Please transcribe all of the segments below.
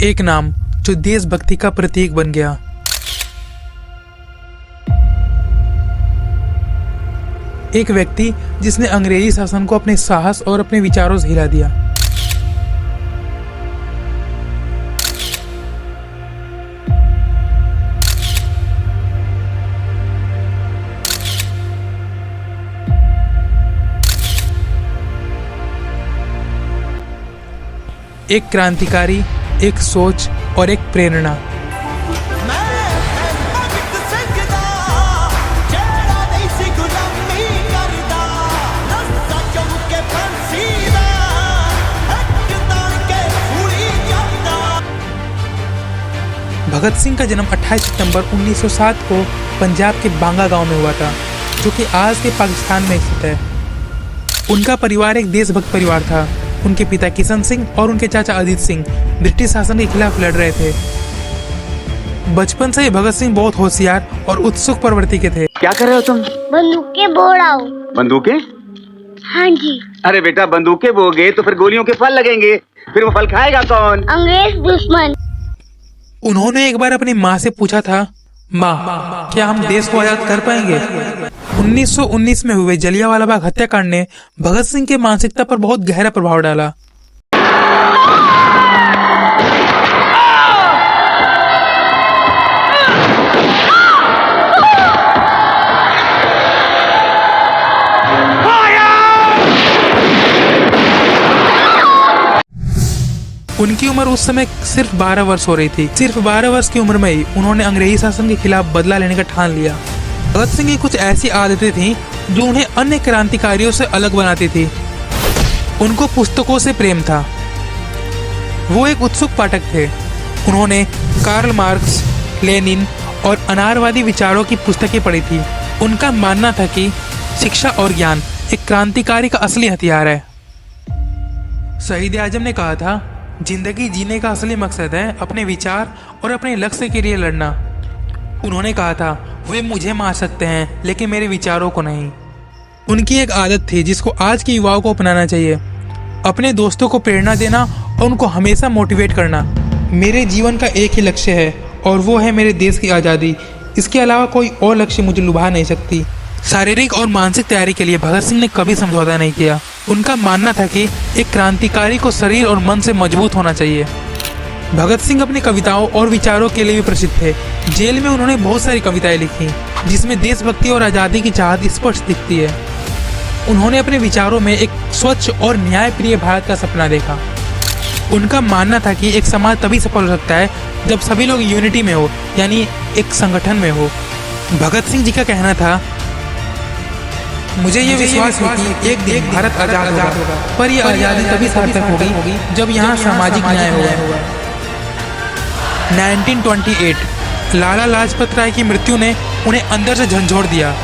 एक नाम जो देशभक्ति का प्रतीक बन गया। एक व्यक्ति जिसने अंग्रेजी शासन को अपने साहस और अपने विचारों से हिला दिया। एक क्रांतिकारी, एक सोच और एक प्रेरणा। भगत सिंह का जन्म 28 सितंबर 1907 को पंजाब के बांगा गांव में हुआ था, जो कि आज के पाकिस्तान में स्थित है। उनका परिवार एक देशभक्त परिवार था। उनके पिता किशन सिंह और उनके चाचा अजीत सिंह ब्रिटिश शासन के खिलाफ लड़ रहे थे। बचपन से ही भगत सिंह बहुत होशियार और उत्सुक प्रवृत्ति के थे। क्या कर रहे हो तुम? बंदूकें बो रहा हूँ। बंदूकें? हाँ जी। अरे बेटा, बंदूकें बोगे तो फिर गोलियों के फल लगेंगे, फिर वो फल खाएगा कौन? अंग्रेज दुश्मन। उन्होंने एक बार अपनी माँ से पूछा था, माँ, क्या हम देश को आजाद कर पाएंगे? 1919 में हुए जलियांवाला बाग हत्याकांड ने भगत सिंह के मानसिकता पर बहुत गहरा प्रभाव डाला। उनकी उम्र उस समय सिर्फ 12 वर्ष हो रही थी। सिर्फ 12 वर्ष की उम्र में ही उन्होंने अंग्रेजी शासन के खिलाफ बदला लेने का ठान लिया। भगत सिंह की कुछ ऐसी आदतें थीं जो उन्हें अन्य क्रांतिकारियों से अलग बनाती थी। उनको पुस्तकों से प्रेम था। वो एक उत्सुक पाठक थे। उन्होंने कार्ल मार्क्स, लेनिन और अनारवादी विचारों की पुस्तकें पढ़ी थी। उनका मानना था कि शिक्षा और ज्ञान एक क्रांतिकारी का असली हथियार है। शहीद आजम ने कहा था, जिंदगी जीने का असली मकसद है अपने विचार और अपने लक्ष्य के लिए लड़ना। उन्होंने कहा था, वे मुझे मार सकते हैं लेकिन मेरे विचारों को नहीं। उनकी एक आदत थी जिसको आज के युवाओं को अपनाना चाहिए, अपने दोस्तों को प्रेरणा देना और उनको हमेशा मोटिवेट करना। मेरे जीवन का एक ही लक्ष्य है और वो है मेरे देश की आज़ादी। इसके अलावा कोई और लक्ष्य मुझे लुभा नहीं सकती। शारीरिक और मानसिक तैयारी के लिए भगत सिंह ने कभी समझौता नहीं किया। उनका मानना था कि एक क्रांतिकारी को शरीर और मन से मजबूत होना चाहिए। भगत सिंह अपनी कविताओं और विचारों के लिए भी प्रसिद्ध थे। जेल में उन्होंने बहुत सारी कविताएं लिखी जिसमें देशभक्ति और आज़ादी की चाहत स्पष्ट दिखती है। उन्होंने अपने विचारों में एक स्वच्छ और न्यायप्रिय भारत का सपना देखा। उनका मानना था कि एक समाज तभी सफल हो सकता है जब सभी लोग यूनिटी में हो, यानी एक संगठन में हो। भगत सिंह जी का कहना था, मुझे ये विश्वास है कि एक दिन भारत आजाद होगा, पर यह आज़ादी तभी सार्थक होगी जब यहाँ सामाजिक न्याय होगा। 1928 लाला लाजपत राय की मृत्यु ने उन्हें अंदर से झंझोड़ दिया।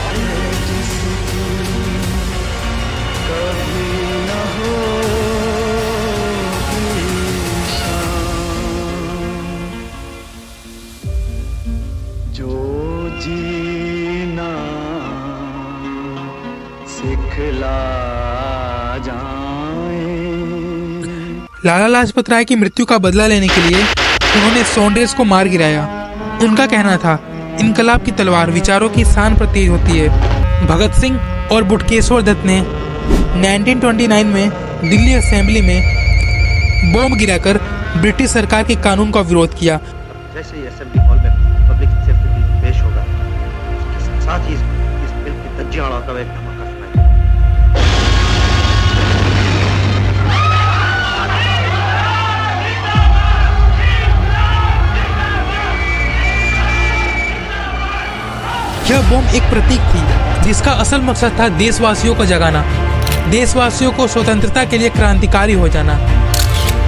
लाला लाजपत राय की मृत्यु का बदला लेने के लिए उन्होंने सॉन्डेर्स को मार गिराया। उनका कहना था, इनकलाब की तलवार विचारों की शान पर तेज होती है। भगत सिंह और बुटकेश्वर दत्त ने 1929 में दिल्ली असेंबली में बॉम्ब गिराकर ब्रिटिश सरकार के कानून का विरोध किया। जैसे ही असेंबली हॉल में पब्लिक सेफ्टी बिल पेश होगा, उसके साथ ही इस बिल की तज्जियां का एक धमाका सुनाई। यह बॉम्ब एक प्रतीक थी जिसका असल मकसद था देशवासियों को जगाना, देशवासियों को स्वतंत्रता के लिए क्रांतिकारी हो जाना।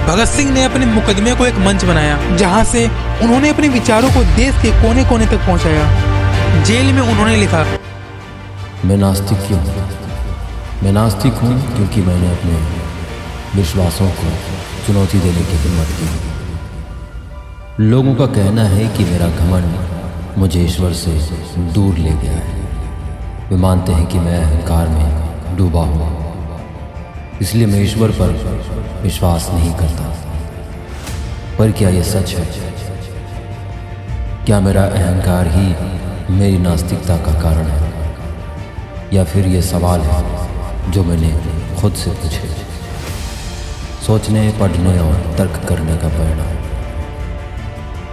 भगत सिंह ने अपने मुकदमे को एक मंच बनाया जहां से उन्होंने अपने विचारों को देश के कोने कोने तक पहुंचाया। जेल में उन्होंने लिखा, मैं नास्तिक क्यों हूँ? मैं नास्तिक हूँ क्योंकि मैंने अपने विश्वासों को चुनौती देने की हिम्मत की। लोगों का कहना है कि मेरा घमंड मुझे ईश्वर से दूर ले गया है। वे मानते हैं कि मैं अहंकार में डूबा हूँ, इसलिए मैं ईश्वर पर विश्वास नहीं करता। पर क्या ये सच है? क्या मेरा अहंकार ही मेरी नास्तिकता का कारण है, या फिर ये सवाल है जो मैंने खुद से पूछे? सोचने, पढ़ने और तर्क करने का परिणाम।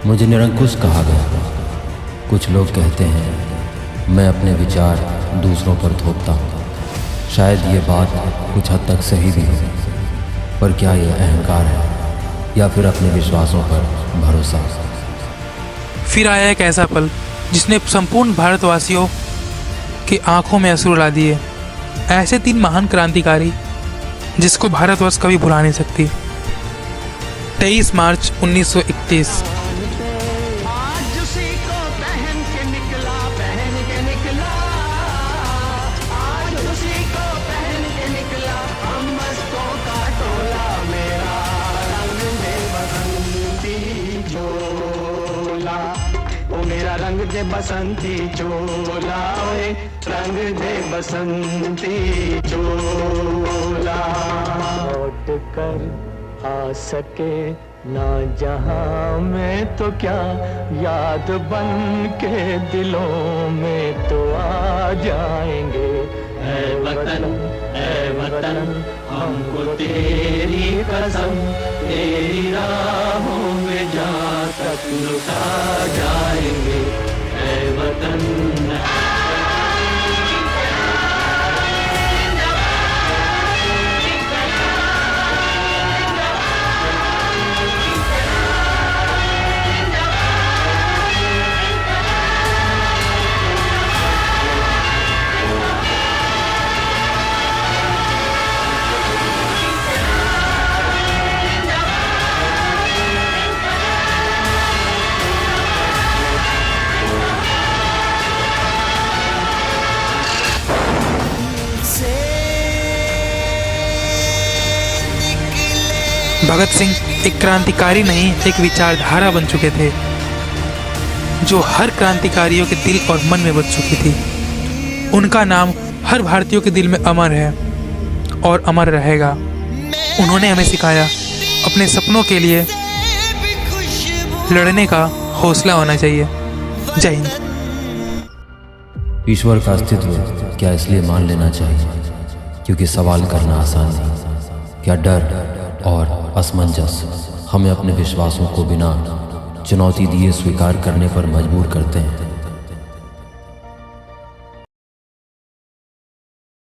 मुझे निरंकुश कहा गया। कुछ लोग कहते हैं मैं अपने विचार दूसरों पर थोपता हूँ। शायद ये बात कुछ हद तक सही भी हो, पर क्या ये अहंकार है या फिर अपने विश्वासों पर भरोसा? फिर आया एक ऐसा पल जिसने संपूर्ण भारतवासियों की आंखों में आंसू ला दिए। ऐसे 3 महान क्रांतिकारी जिसको भारतवर्ष कभी भुला नहीं सकती। 23 मार्च 1931। मेरा रंग दे बसंती चोला, ओए रंग दे बसंती चोला। लौट कर आ सके ना जहां में तो क्या, याद बन के दिलों में तो आ जाएंगे। ऐ वतन हमको तेरी कसम, तेरी राहों में जहाँ तक लुटा जाएंगे। ऐ वतन भगत सिंह एक क्रांतिकारी नहीं, एक विचारधारा बन चुके थे जो हर क्रांतिकारियों के दिल और मन में बस चुकी थी। उनका नाम हर भारतीयों के दिल में अमर है और अमर रहेगा। उन्होंने हमें सिखाया अपने सपनों के लिए लड़ने का हौसला होना चाहिए। जय हिंद। ईश्वर का अस्तित्व क्या इसलिए मान लेना चाहिए क्योंकि सवाल करना आसान नहीं? क्या डर और असमंजस हमें अपने विश्वासों को बिना चुनौती दिए स्वीकार करने पर मजबूर करते हैं?